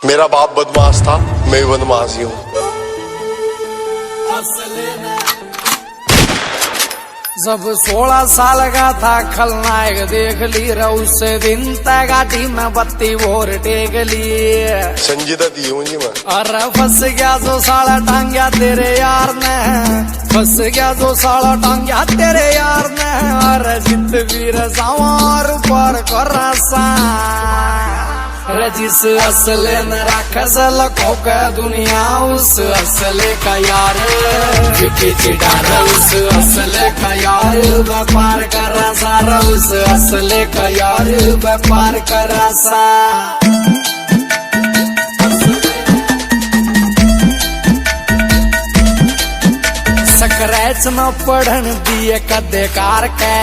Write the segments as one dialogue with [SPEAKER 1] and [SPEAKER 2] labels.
[SPEAKER 1] मेरा बाप बदमाश था, मैं भी बदमाश ही हूँ।
[SPEAKER 2] जब 16 साल का था खलनायक देख ली रे, उससे दिन तक गाड़ी में बत्ती भोर टेक ली।
[SPEAKER 1] संजीदा दी हूँ जी मैं।
[SPEAKER 2] अरे फंस गया जो साला टांग्या तेरे यार ने, फंस गया जो साला टांग्या तेरे यार ने। अरे जित वीर सवार पर कर जिस असले न राखस लखों का दुनिया, उस असले का यार चिडार, उस असले का यार व्यापार कर सारा, उस असले का यार व्यापार कर सा। स्क्रैच न पढ़न दिए कदे कार के,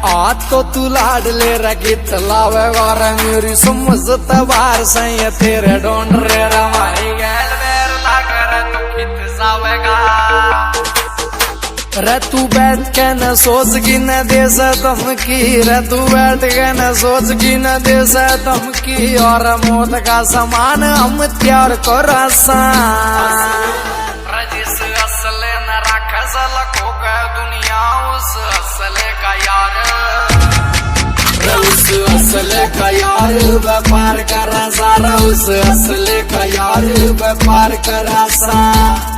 [SPEAKER 2] आज तो तू लाड ले रगित लावे और मेरी समझ तबार सही तेरे ढूंढ रे रमाई गैल बेर ना कर तू कित जावेगा। रे तू बैठ के न सोच की न दे से धमकी, रे तू बैठ के न सोच की न दे से धमकी। और मौत का समान हम त्यार को रसा, जिस असले न राखस लखों का दुनिया, उस असले का यार, उस असले का यार व्यापार कर सारा, उस असले का यार व्यापार कर सा।